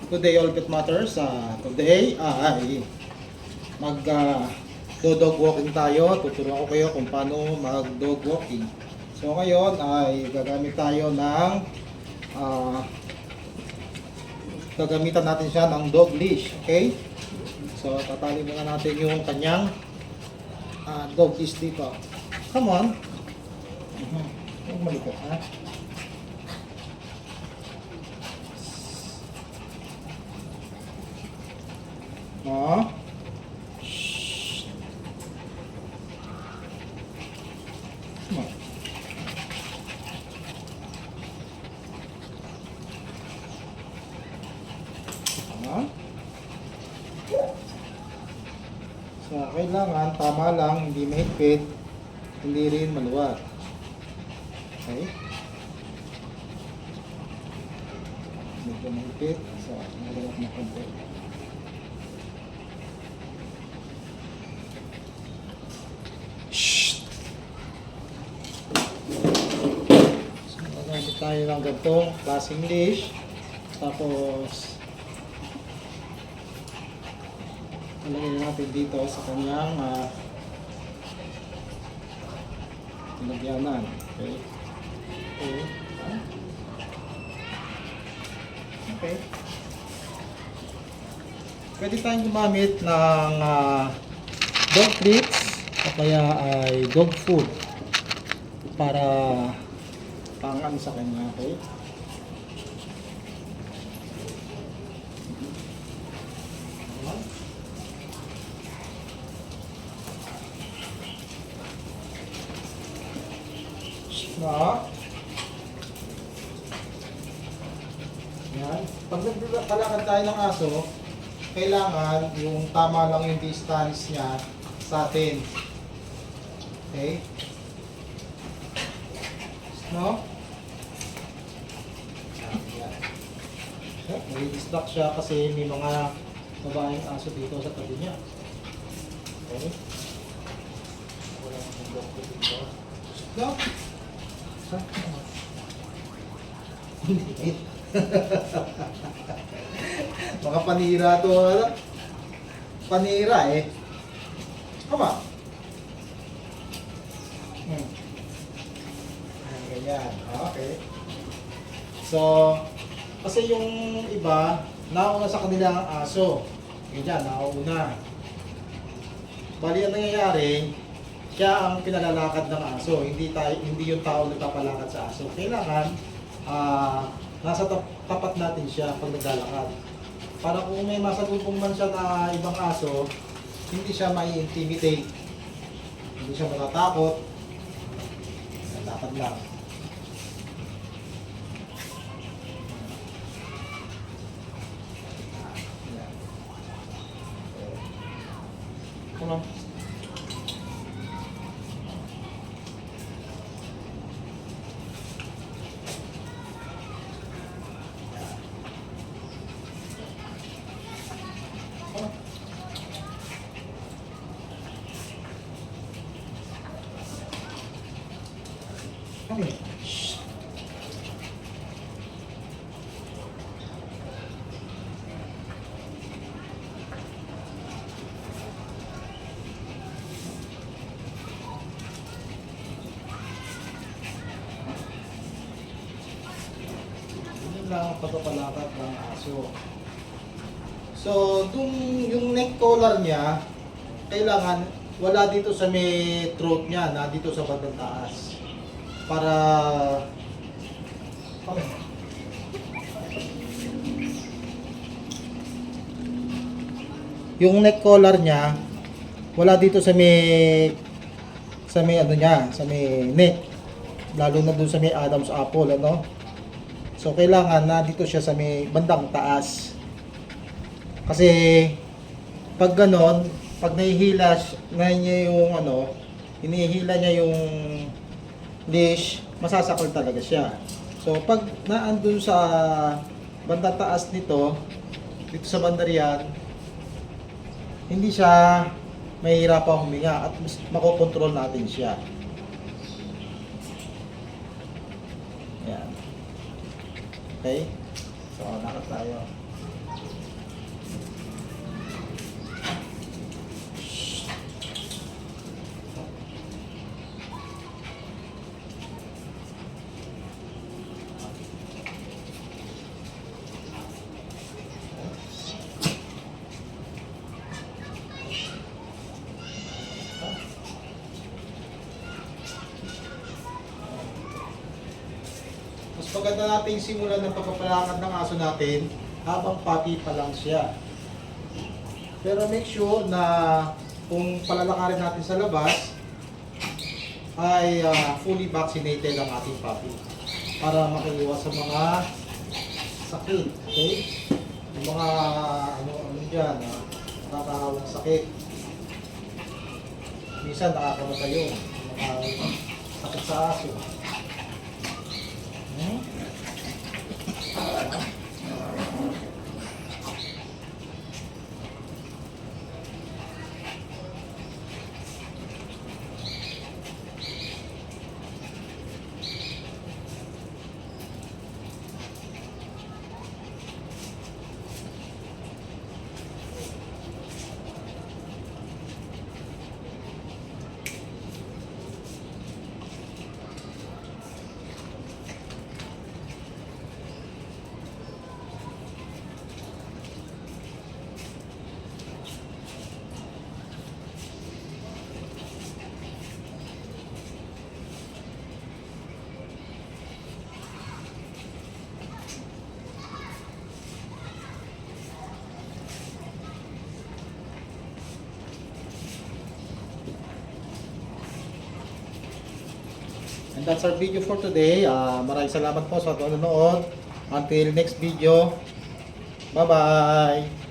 Today all that matters, today ay dog walking tayo. Tuturuan ko kayo kung paano mag dog walking. So ngayon ay gagamit tayo ng gagamitan natin siya ng dog leash, okay? So tatali muna natin yung kanyang dog leash dito. Come on. Huwag malikot, ha? Oh. Shh. Come on. So, kailangan tama lang, hindi mahigpit, hindi rin maluwag. Okay? Medyo mahigpit, so maluwag na konti. So, magamit tayo ng ganitong klaseng leash. Tapos ilagay natin dito sa kanyang lagyanan. Okay. Okay. Okay. Pwede tayong gumamit ng dog treats o kaya ay dog food para pang sa kanya. Okay. Na. Yan. Pag naglalakad tayo ng aso, kailangan yung tama lang yung distance niya sa atin. Okay? No? Yan. May-distract siya kasi may mga babaeng aso dito sa tabi niya. Okay? Wala akong doktor dito. No? Mga panira to, ano? Panira eh. Come on. Ganyan. Okay. So, kasi yung iba, nauna sa kanila ang aso. Ganyan, nauna. Bali ang nangyayari, siya ang pinalalakad ng aso, hindi yung tao nagpapalakad sa aso. Kailangan nasa tapat natin siya pag naglalakad. Para kung may masalubong man siya na ibang aso, hindi siya mai-intimidate. Hindi siya matatakot. Lakad lang. Come on. Okay. Shh. Yun lang ang pagpapalakad ng aso. So, yung neck collar niya, kailangan wala dito sa may throat niya, na dito sa bandang taas. Para yung neck collar niya wala dito sa may ano niya, sa may neck, lalo na dun sa may Adam's apple, ano. So kailangan na dito siya sa may bandang taas, kasi pag ganon, pag nahihila niya yung ano, hinihila niya yung leash, masasakal talaga siya. So pag naandun sa bandang taas nito, dito sa banda riyan, hindi siya mahihirapang huminga at makokontrol natin siya. Yan. Okay? So, lakad tayo. maganda nating simulan ng pagpapalakad ng aso natin habang puppy pa lang siya. Pero make sure na kung palalakarin natin sa labas, ay fully vaccinated ang ating puppy para makaiwas sa mga sakit. Okay? Yung mga ano dyan, nakakahawang sakit. Minsan nakakamatay yun. Mga sakit sa aso. Hmm? And that's our video for today. Maraming salamat po sa panonood. Until next video. Bye-bye!